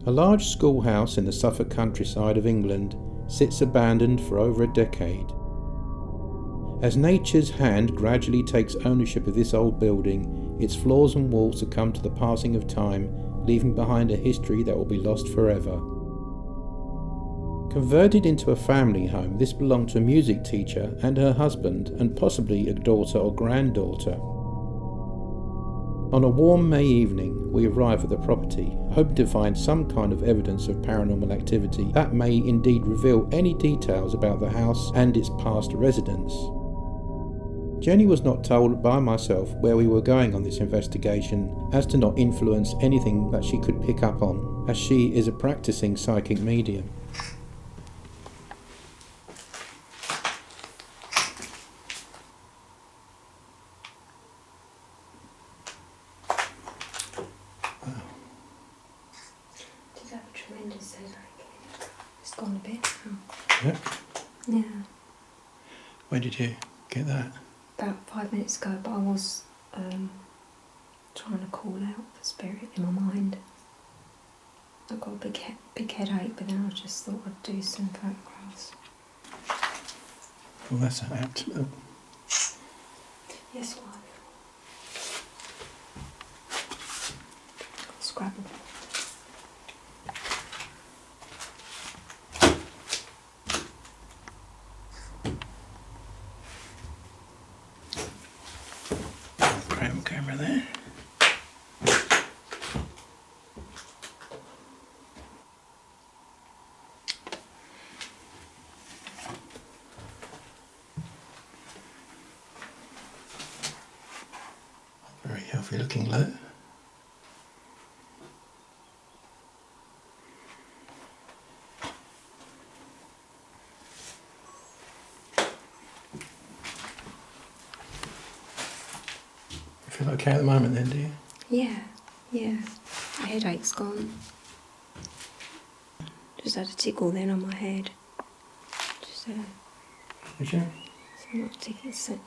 A large schoolhouse in the Suffolk countryside of England sits abandoned for over a decade. As nature's hand gradually takes ownership of this old building, its floors and walls succumb to the passing of time, leaving behind a history that will be lost forever. Converted into a family home, this belonged to a music teacher and her husband, and possibly a daughter or granddaughter. On a warm May evening, we arrive at the property, hoping to find some kind of evidence of paranormal activity that may indeed reveal any details about the house and its past residents. Jenny was not told by myself where we were going on this investigation, as to not influence anything that she could pick up on, as she is a practicing psychic medium. Tremendous headache. It's gone a bit now. Yeah. Yeah. When did you get that? About 5 minutes ago, but I was trying to call out the spirit in my mind. I got a big headache, but then I just thought I'd do some photographs. Well, that's apt. Yes, wife. Scrabble. Camera there. Very healthy looking low. Feel okay at the moment then, do you? Yeah. My headache's gone. Just had a tickle then on my head. Just a Did you?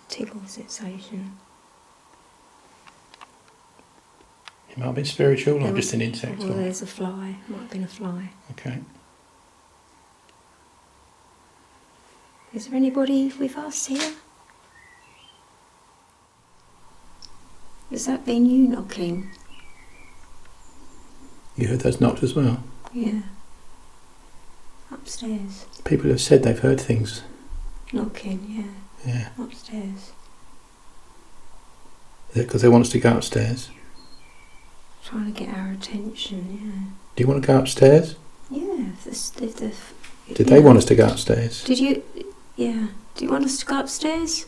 tickle sensation. It might have been spiritual or just an insect. Well, there's a fly. Might have been a fly. Okay. Is there anybody with us here? Has that been you knocking? You heard those knocks as well? Yeah. Upstairs. People have said they've heard things. Knocking, yeah. Yeah. Upstairs. Is it because they want us to go upstairs? Trying to get our attention, yeah. Do you want to go upstairs? Yeah. Did they want us to go upstairs? Did you? Yeah. Do you want us to go upstairs?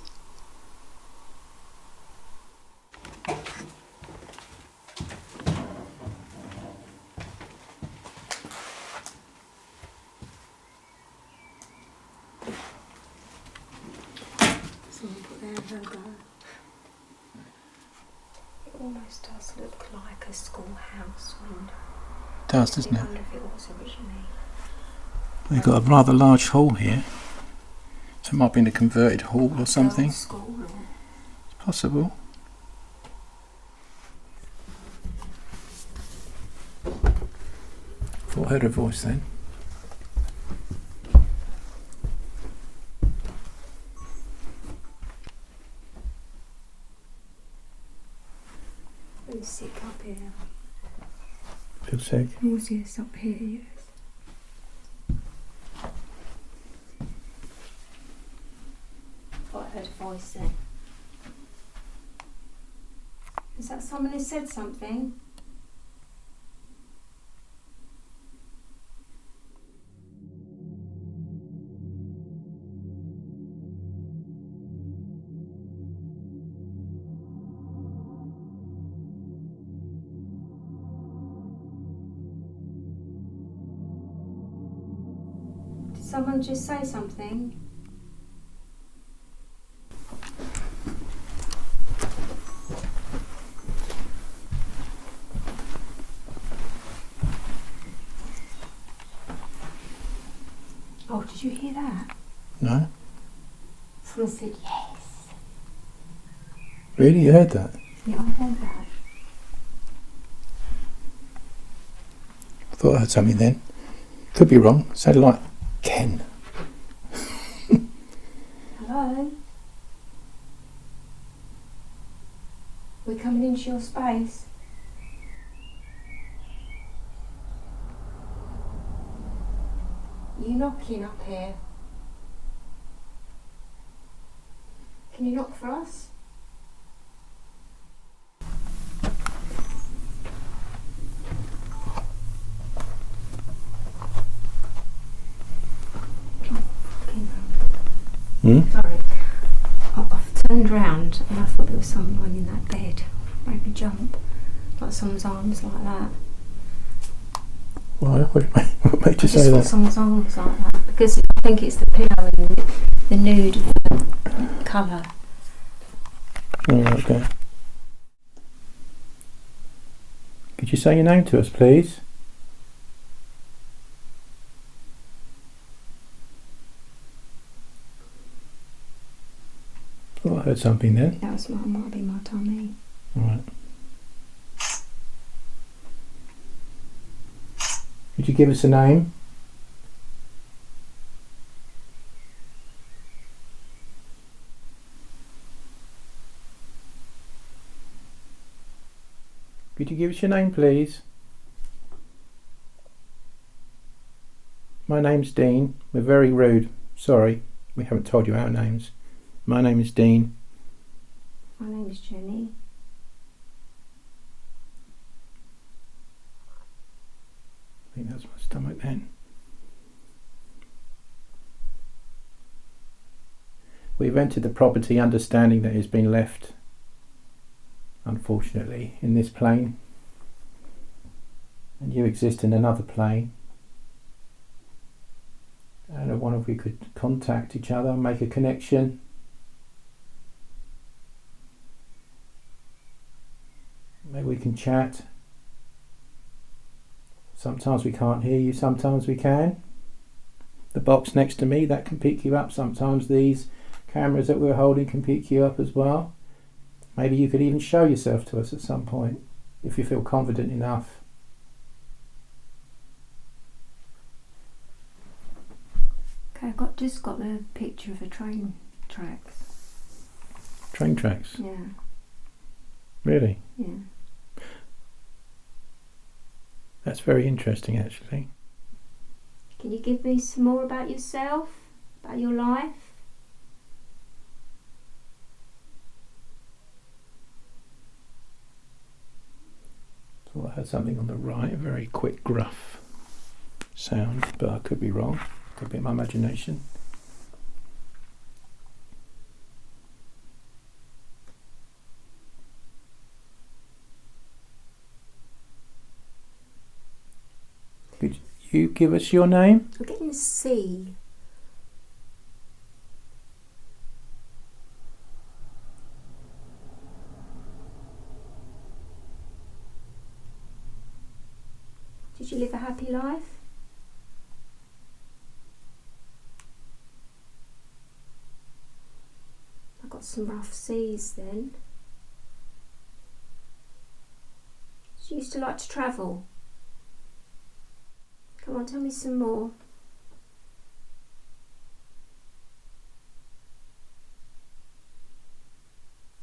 Someone put their logo. It almost does look like a schoolhouse window. It does, doesn't it? I wonder if it was originally. We've got a rather large hall here. So it might be in a converted hall or something. School or... It's possible. Thought I heard a voice then. I'm sick up here. Feel sick? Nauseous up here, yes. I heard a voice then. Is that someone who said something? Did someone just say something? Oh, did you hear that? No? Someone said yes. Really? You heard that? Yeah, I heard that. Thought I heard something then. Could be wrong. Sounded like Ken. Hello? We're coming into your space. You knocking up here? Can you knock for us? Sorry. I've turned round and I thought there was someone in that bed. Made me jump. Like someone's arms like that. Why? What made you say I just that? thought someone's arms like that. Because I think it's the pillow and the nude colour. Oh, okay. Could you say your name to us, please? Thought I heard something then. That was might be my tummy. Alright. Could you give us a name? Could you give us your name, please? My name's Dean. We're very rude. Sorry, we haven't told you our names. My name is Dean. My name is Jenny. I think that's my stomach then. We've entered the property understanding that it's been left, unfortunately, in this plane. And you exist in another plane. And I wonder if we could contact each other, make a connection. Maybe we can chat. Sometimes we can't hear you, sometimes we can. The box next to me, that can pick you up. Sometimes these cameras that we're holding can pick you up as well. Maybe you could even show yourself to us at some point, if you feel confident enough. Okay, I've just got the picture of a train tracks. Train tracks? Yeah. Really? Yeah. That's very interesting, actually. Can you give me some more about yourself? About your life? Thought I heard something on the right, a very quick, gruff sound, but I could be wrong. Could be my imagination. Could you give us your name? I'm getting C. Did you live a happy life? I got some rough C's then. So you used to like to travel? Come on, tell me some more.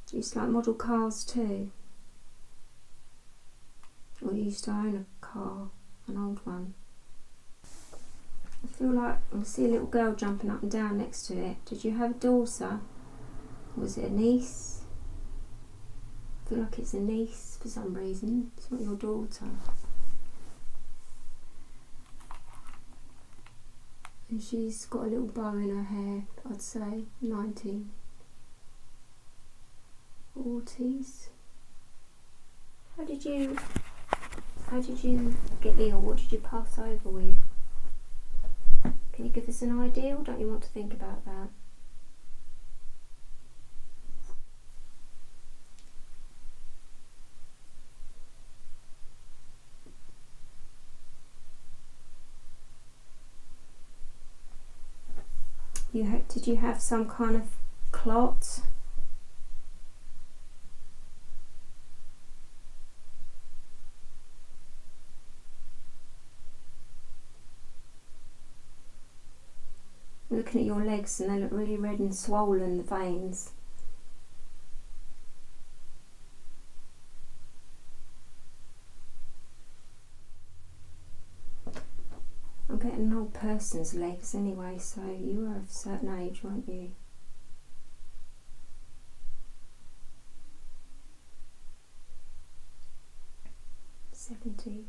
You used to like model cars too? Or you used to own a car, an old one? I feel like I can see a little girl jumping up and down next to it. Did you have a daughter? Or was it a niece? I feel like it's a niece for some reason. It's not your daughter. And she's got a little bow in her hair, I'd say 1940s. How did you get ill? What did you pass over with? Can you give us an idea, or don't you want to think about that? Did you have some kind of clot? I'm looking at your legs and they look really red and swollen, the veins. I'm getting an old person's legs anyway, so you were of a certain age, weren't you? '70s.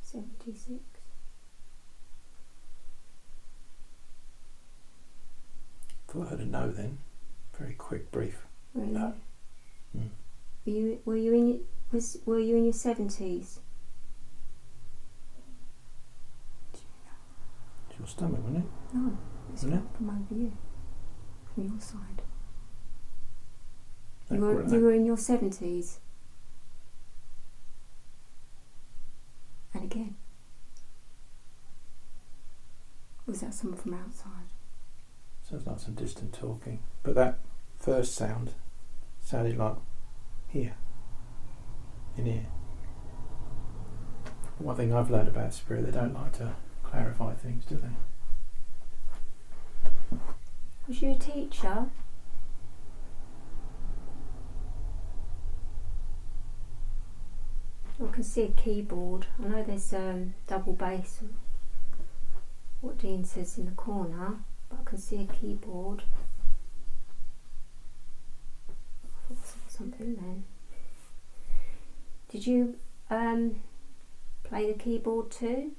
76. Thought I had a no then. Very quick, brief. Really? No. Were you in your 70s? It's your stomach, wasn't it? No, it's Wasn't right from over you, from your side. That You were in your 70s. And again. Or was that someone from outside? Sounds like some distant talking. But that first sound sounded like here. In here. One thing I've learned about spirit, they don't like to clarify things, do they? Was you a teacher? I can see a keyboard. I know there's double bass, what Dean says in the corner, but I can see a keyboard. I thought I saw something then. Did you play the keyboard too?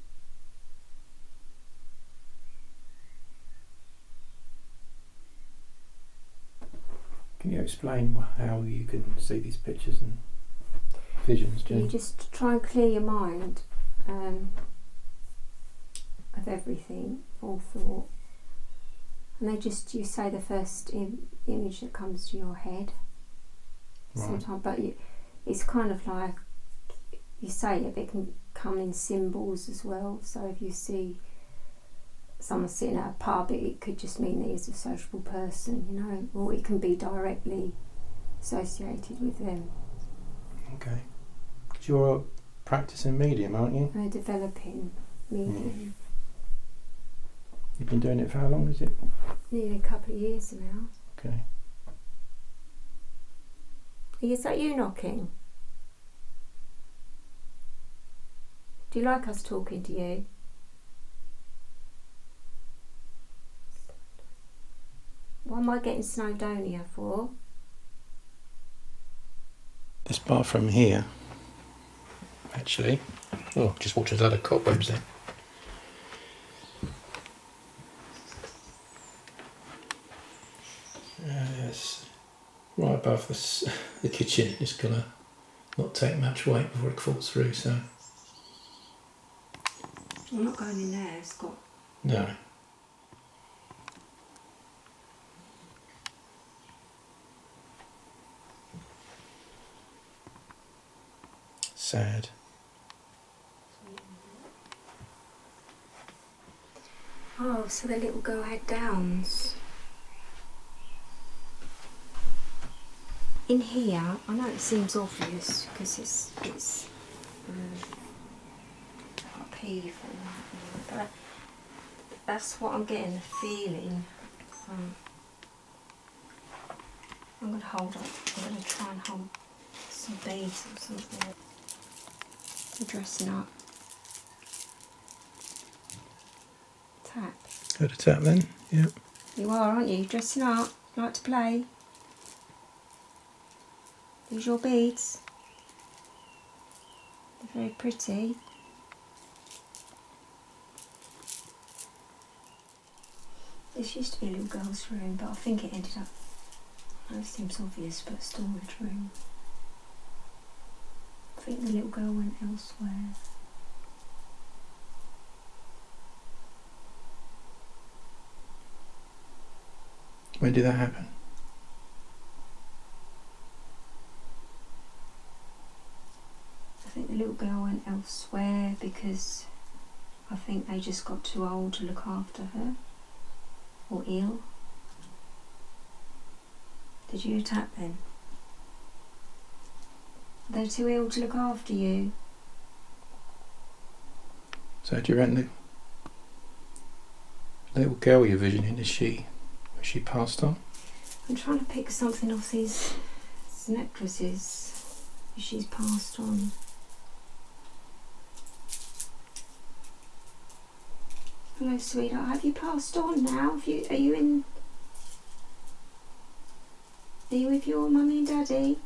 Can you explain how you can see these pictures and visions, Jane? You just try and clear your mind of everything, all thought, and you say the first image that comes to your head. Right. Sometimes, but it's kind of like you say it, but it can come in symbols as well. So if you see someone sitting at a pub, it could just mean that he's a sociable person, you know, or it can be directly associated with them. Okay. Because you're a practicing medium, aren't you? A developing medium. You've been doing it for how long, is it? Nearly a couple of years now. Okay. Is that you knocking? Do you like us talking to you? What am I getting Snowdonia for? This bar from here, actually. Oh, just watching those other cobwebs there. It's right above the kitchen. It's gonna not take much weight before it falls through. So I'm not going in there. It's got. no. Sad. Oh, so the little girl had Downs. In here, I know it seems obvious because it's upheaval, but that's what I'm getting the feeling. I'm going to hold up. I'm going to try and hold some beads or something. I'm dressing up. Tap. Go to tap then. Yep. You are, aren't you? Dressing up. You like to play? These your beads. They're very pretty. This used to be a little girl's room, but I think it ended up, I know it seems obvious, but a storage room. I think the little girl went elsewhere. When did that happen? I think the little girl went elsewhere because I think they just got too old to look after her, or ill. Did you tap then? They're too ill to look after you. So do you reckon the little girl you're visioning, was she passed on? I'm trying to pick something off these necklaces. She's passed on. Hello, sweetheart. Have you passed on now? Are you with your mummy and daddy?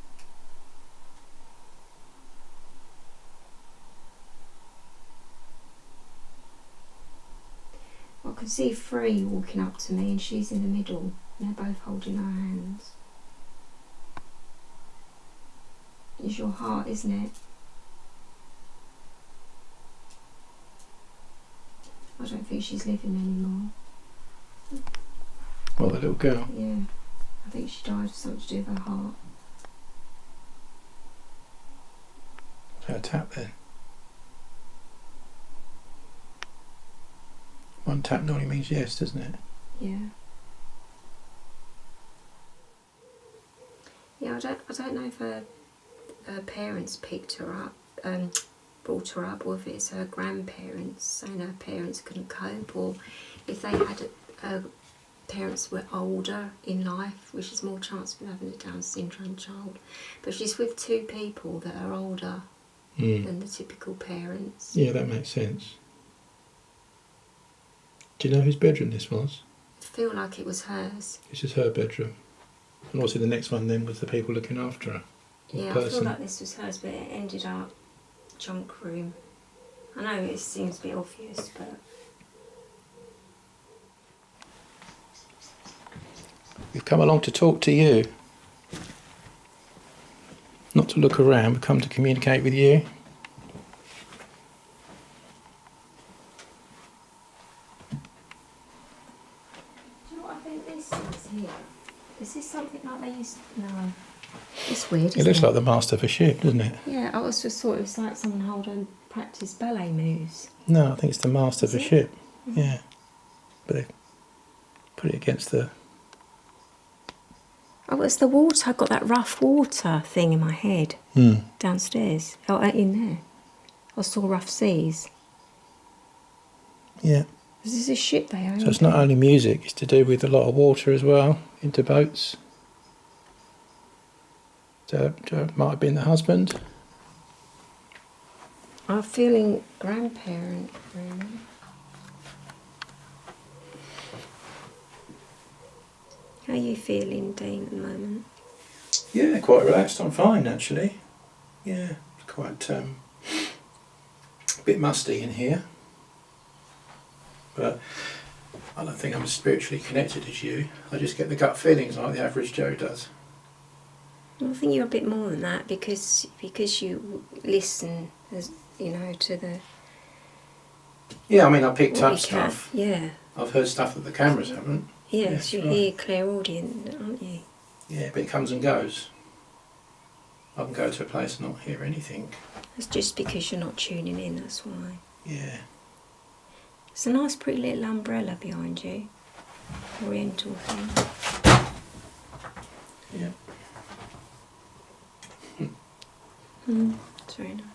I can see Free walking up to me and she's in the middle. And they're both holding her hands. It's your heart, isn't it? I don't think she's living anymore. Well, the little girl? Yeah. I think she died of something to do with her heart. Her tap then. One tap normally means yes, doesn't it? Yeah. Yeah, I don't know if her parents picked her up, brought her up, or if it's her grandparents saying her parents couldn't cope, or if they had parents were older in life, which is more chance of having a Down syndrome child. But she's with two people that are older than the typical parents. Yeah, that makes sense. Do you know whose bedroom this was? I feel like it was hers. This is her bedroom. And also the next one then was the people looking after her. Yeah, I feel like this was hers, but it ended up junk room. I know it seems a bit obvious, but... We've come along to talk to you. Not to look around, we've come to communicate with you. Do you know what I think this is here? Is this something like they used to... No. It's weird, isn't it? It looks like the mast of a ship, doesn't it? Yeah, I was just thought it was like someone holding practice ballet moves. No, I think it's the mast of a ship. Yeah. But they put it against the... Oh, it's the water. I got that rough water thing in my head downstairs. Oh, in there. I saw rough seas. Yeah. Is this a ship they own? So it's not only music, it's to do with a lot of water as well, into boats. So it might have been the husband. I'm feeling grandparent room. How are you feeling, Dean, at the moment? Yeah, quite relaxed. I'm fine, actually. Yeah, quite a bit musty in here. But I don't think I'm as spiritually connected as you. I just get the gut feelings like the average Joe does. Well, I think you're a bit more than that because you listen, as you know, to the... Yeah, I mean, I picked up stuff. Yeah. I've heard stuff that the cameras haven't. Yes, you're here clairaudient, aren't you? Yeah, but it comes and goes. I can go to a place and not hear anything. It's just because you're not tuning in, that's why. Yeah. It's a nice pretty little umbrella behind you. Oriental thing. Yeah. It's very nice.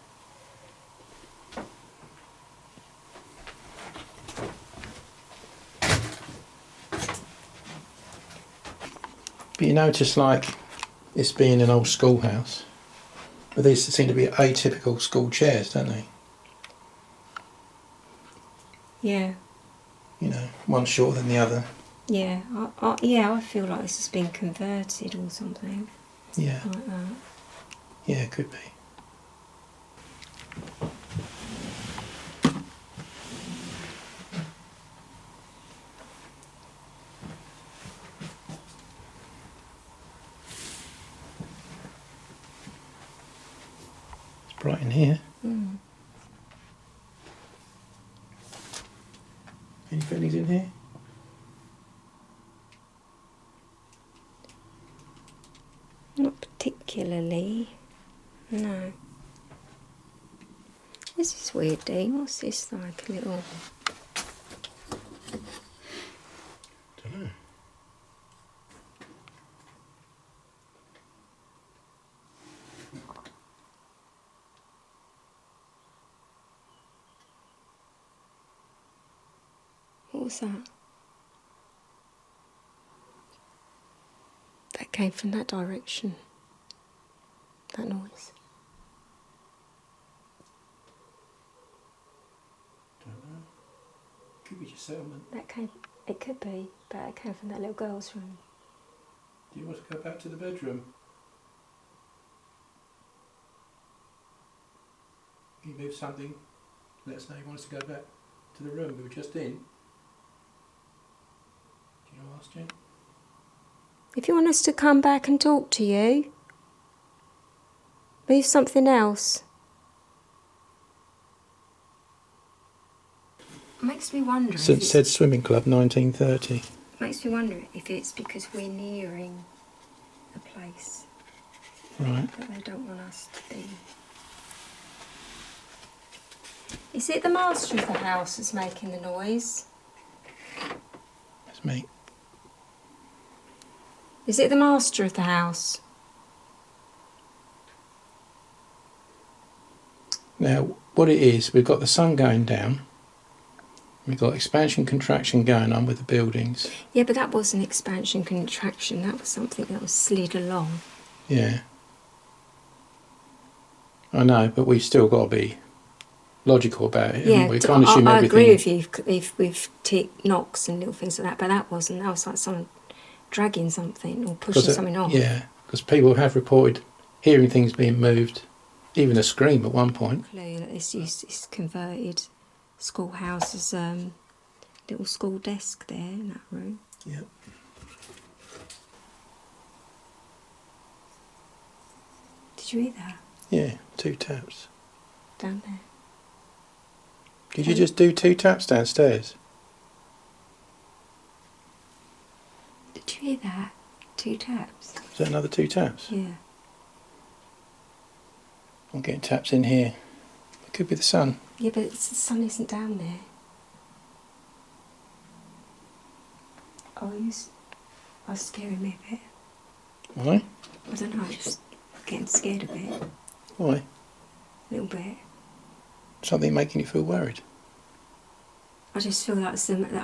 But you notice, like, this being an old schoolhouse, but these seem to be atypical school chairs, don't they? Yeah. You know, one shorter than the other. Yeah, I feel like this has been converted or something. Yeah. Like that. Yeah, it could be. It's bright in here. Any feelings in here? Not particularly. No. This is weird, Dean. What's this like? A little... Don't know. What was that? That came from that direction. That noise. Don't know. Could be just settlement. It could be, but it came from that little girl's room. Do you want to go back to the bedroom? Can you move something? Let us know you want us to go back to the room we were just in. Do you know what, Jen? If you want us to come back and talk to you, move something else. Makes me wonder. Said Swimming Club 1930. Makes me wonder if it's because we're nearing a place Right. that they don't want us to be. Is it the master of the house that's making the noise? That's me. Is it the master of the house? Now, what it is, we've got the sun going down. We've got expansion, contraction going on with the buildings. Yeah, but that wasn't expansion, contraction. That was something that was slid along. Yeah. I know, but we've still got to be logical about it. Yeah, We can't assume I everything. agree with you if with tick knocks and little things like that, but that wasn't. That was like someone dragging something or pushing something off. Yeah, because people have reported hearing things being moved, even a scream at one point. It's converted schoolhouse as little school desk there in that room. Yeah. Did you hear that? Yeah, 2 taps. Down there. Did you just do 2 taps downstairs? Did you hear that? 2 taps. Is that another 2 taps? Yeah. I'm getting taps in here. It could be the sun. Yeah, but the sun isn't down there. Oh, it's scaring me a bit. Why? I don't know, I'm just getting scared a bit. Why? A little bit. Something making you feel worried? I just feel like I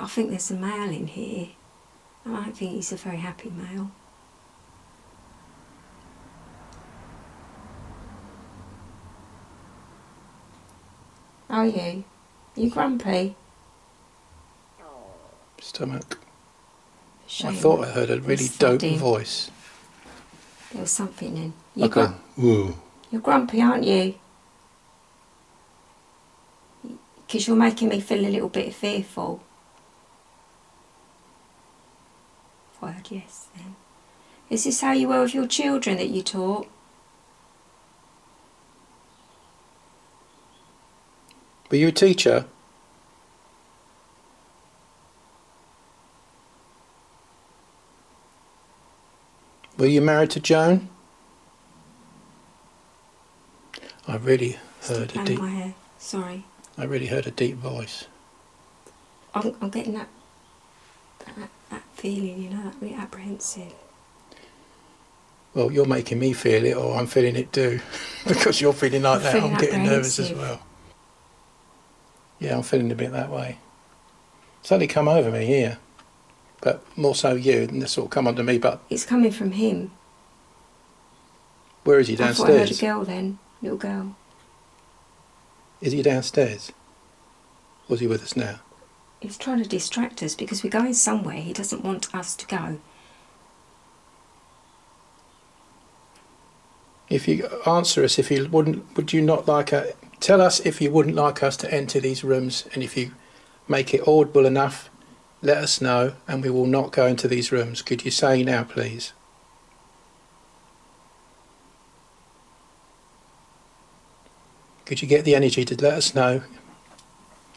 think there's a male in here. And I don't think he's a very happy male. Are you? You grumpy? Stomach. Shame. I thought I heard a really dope Thudding. voice. There was something in. Woo. You're grumpy, aren't you? Because you're making me feel a little bit fearful. If I heard yes then. Is this how you were with your children that you taught? Were you a teacher? Were you married to Joan? I really heard a deep. My hair. Sorry. I really heard a deep voice. I'm getting that feeling, you know, that really apprehensive. Well, you're making me feel it, or I'm feeling it too, because you're feeling like that. I'm getting nervous as well. Yeah, I'm feeling a bit that way. It's only come over me here, but more so you, and this will come onto me. But it's coming from him. Where is he, downstairs? I thought I heard a girl then, little girl. Is he downstairs? Or is he with us now? He's trying to distract us because we're going somewhere he doesn't want us to go. If you answer us, if you wouldn't, would you not like a? Tell us if you wouldn't like us to enter these rooms, and if you make it audible enough, let us know, and we will not go into these rooms. Could you say now, please? Could you get the energy to let us know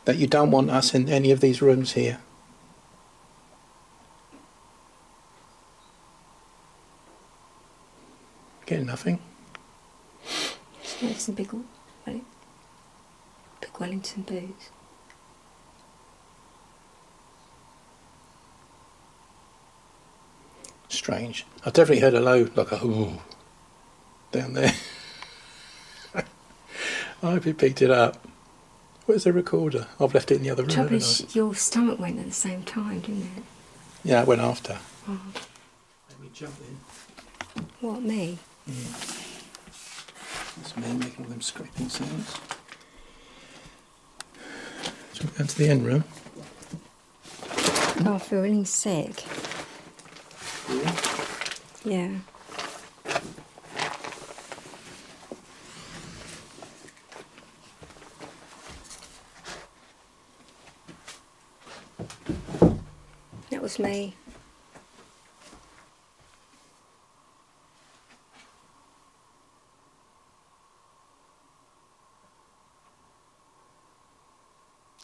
that you don't want us in any of these rooms here? Getting nothing. Some big Wellington boots. Strange. I definitely heard a low, like a ooh, down there. I hope he picked it up. Where's the recorder? I've left it in the other room, Trouble haven't I? is, your stomach went at the same time, didn't it? Yeah, it went after. Oh. Let me jump in. What, me? That's me making all them scraping sounds. Shall we go into the end room? Oh, I feel really sick. Yeah. Yeah. That was me.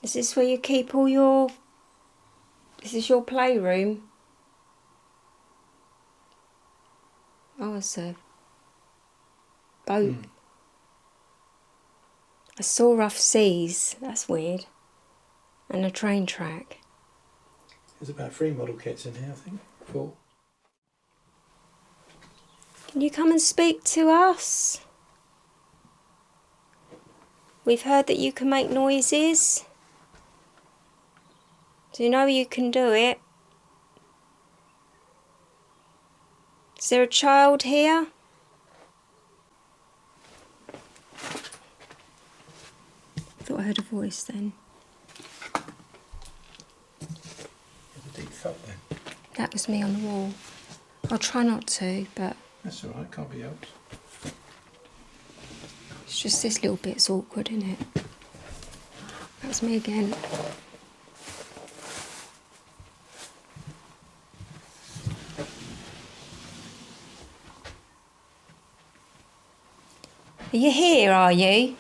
Is this where you keep all your... Is this your playroom? Oh, it's a boat. I saw rough seas. That's weird. And a train track. There's about 3 model kits in here, I think. 4. Can you come and speak to us? We've heard that you can make noises. Do you know you can do it? Is there a child here? Thought I heard a voice then. There's a deep thud then. That was me on the wall. I'll try not to, but That's alright, can't be helped. it's just this little bit's awkward, isn't it? That was me again. Are you here, are you?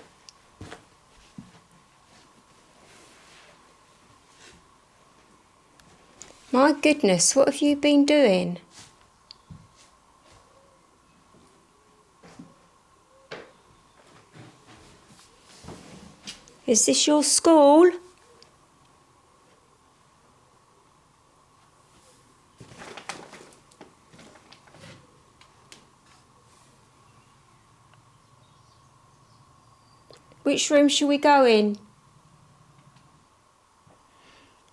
My goodness, what have you been doing? Is this your school? Which room shall we go in?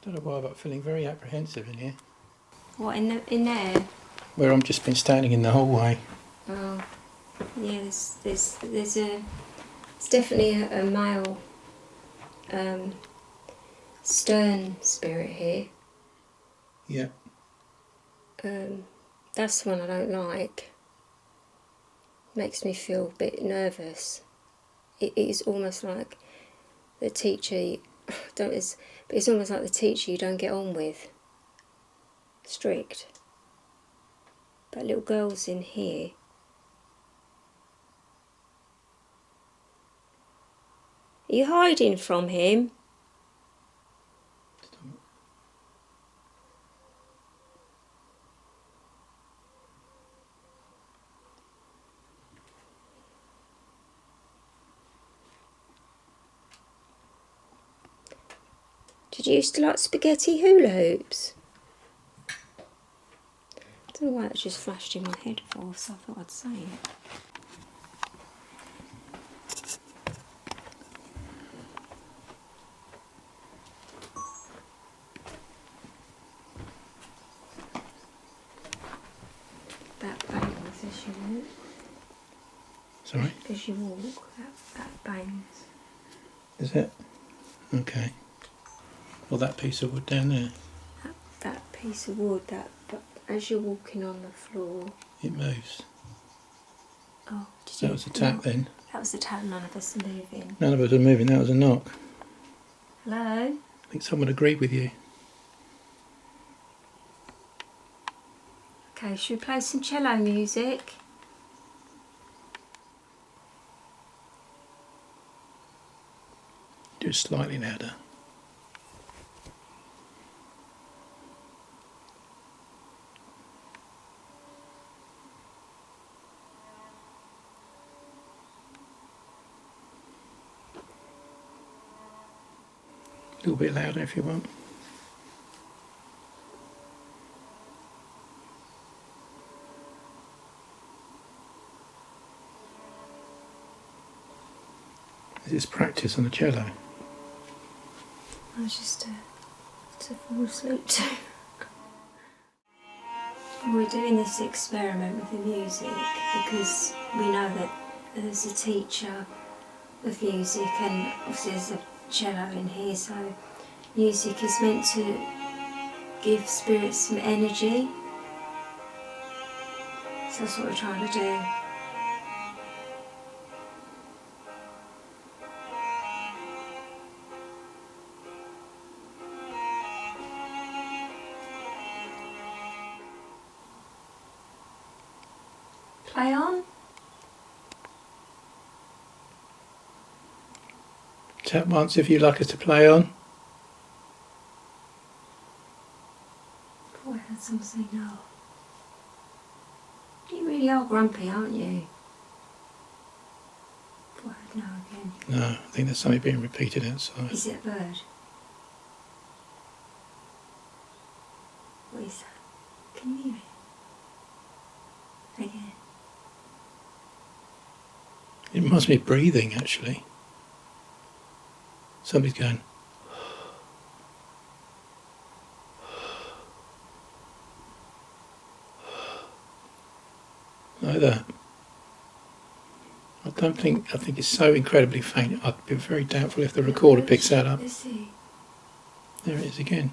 Don't know why, but feeling very apprehensive in here. What, in there? Where I've just been standing in the hallway. Oh, yeah. There's it's definitely a male stern spirit here. Yeah. That's the one I don't like. Makes me feel a bit nervous. It is almost like the teacher but it's almost like the teacher you don't get on with. Strict. But little girls in here. Are you hiding from him? Did you used to like spaghetti hula hoops? I don't know why that just flashed in my head for, so I thought I'd say it. That bangs as you walk. Sorry? As you walk, that bangs. Is it? Okay. Well, that piece of wood down there. That piece of wood, but as you're walking on the floor... It moves. Oh, did That was a tap then. That was a tap, none of us are moving. None of us are moving, that was a knock. Hello? I think someone agreed with you. Okay, should we play some cello music? Do it slightly louder. A little bit louder if you want. This is practice on the cello. I was just to fall asleep to. We're doing this experiment with the music because we know that there's a teacher of music, and obviously there's a cello in here, so music is meant to give spirits some energy. So that's what we're trying to do. Play on. Tap once if you'd like us to play on. Oh, I heard someone say no. You really are grumpy, aren't you? Oh, I heard no again. No, I think there's something being repeated outside. Is it a bird? What is that? Can you hear it? Again. It must be breathing, actually. Somebody's going. Like that. I think it's so incredibly faint, I'd be very doubtful if the recorder picks that up. Let's see. There it is again.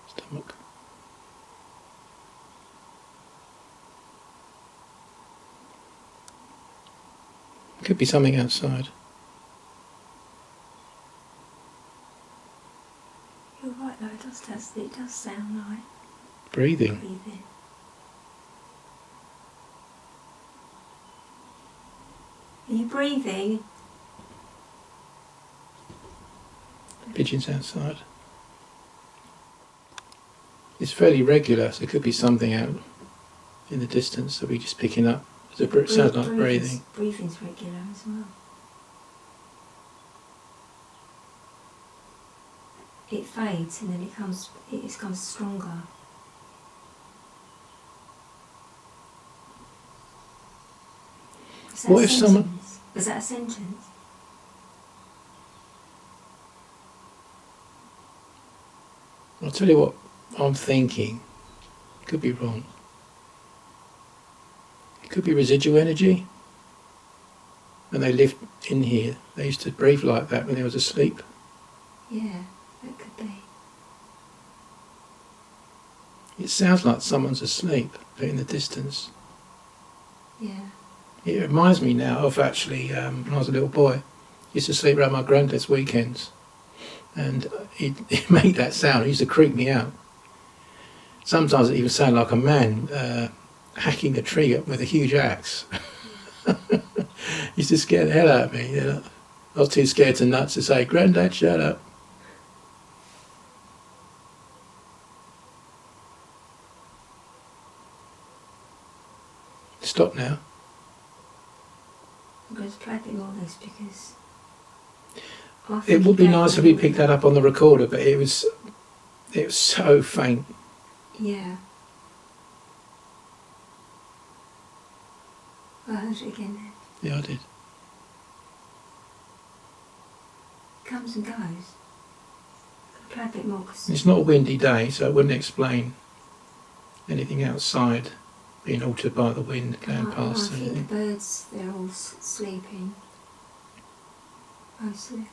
Stomach. Could be something outside. You're right though, it does sound like Breathing. breathing. Are you breathing? Pigeons outside. It's fairly regular, so it could be something out in the distance that we're just picking up. It sounds like breathing. Breathing's regular as well. It fades and then it becomes stronger. What if someone... Was that a sentence? I'll tell you what I'm thinking. Could be wrong. It could be residual energy. When they lived in here, they used to breathe like that when they was asleep. Yeah, that could be. It sounds like someone's asleep, but in the distance. Yeah. It reminds me now of actually when I was a little boy. I used to sleep around my granddad's weekends, and he'd make that sound. It used to creep me out. Sometimes it even sounded like a man hacking a tree up with a huge axe. Used to scare the hell out of me. You know? I was too scared to nuts to say, "Granddad, shut up." Stop now. I'm going to play a bit more of this because It would be nice if we picked that up on the recorder, but it was so faint. Yeah. I heard it again then. Yeah, I did. Comes and goes. I'll play a bit more because It's not a windy day, so it wouldn't explain anything outside being altered by the wind going past. I think the birds, they're all sleeping. Mostly.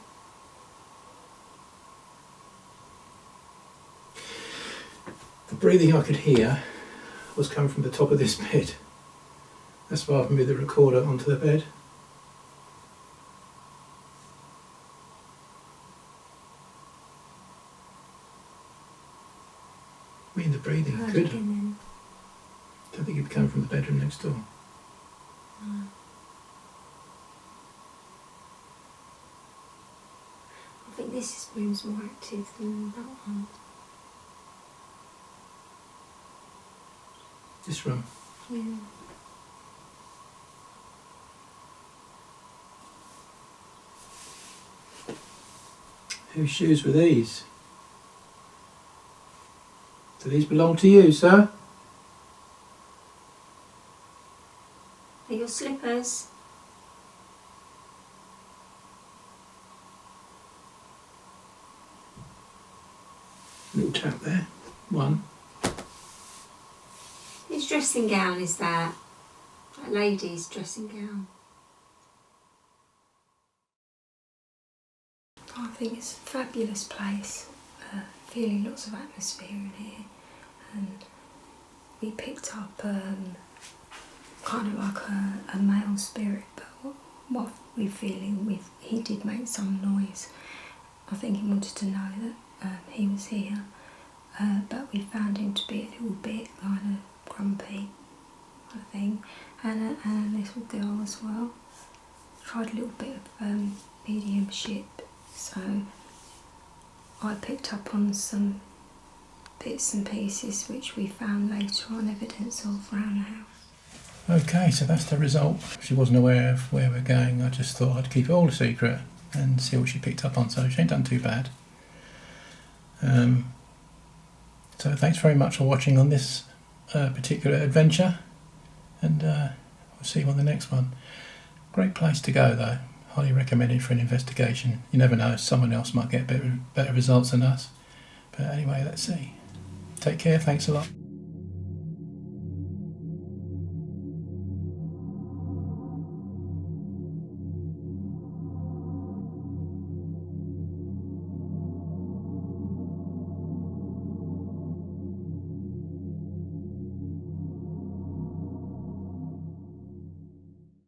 The breathing I could hear was coming from the top of this bed. That's why I've moved the recorder onto the bed. I mean, the breathing Heard could. it again then. Don't think it'd be coming from the bedroom next door. No. I think this room's more active than that one. This room. Yeah. Whose shoes were these? Do these belong to you, sir? Are your slippers? Little tap there. One. Whose dressing gown is that? That lady's dressing gown. I think it's a fabulous place. Feeling lots of atmosphere in here, and we picked up kind of like a male spirit, but what we're feeling, he did make some noise. I think he wanted to know that he was here, but we found him to be a little bit kind of grumpy, I think, and a little girl as well. Tried a little bit of mediumship, so I picked up on some bits and pieces which we found later on evidence of around the house. Okay, so that's the result. She wasn't aware of where we're going. I just thought I'd keep it all a secret and see what she picked up on, so she ain't done too bad. So thanks very much for watching on this particular adventure, and we'll see you on the next one. Great place to go though. Highly recommended for an investigation. You never know, someone else might get better results than us. But anyway, let's see. Take care, thanks a lot.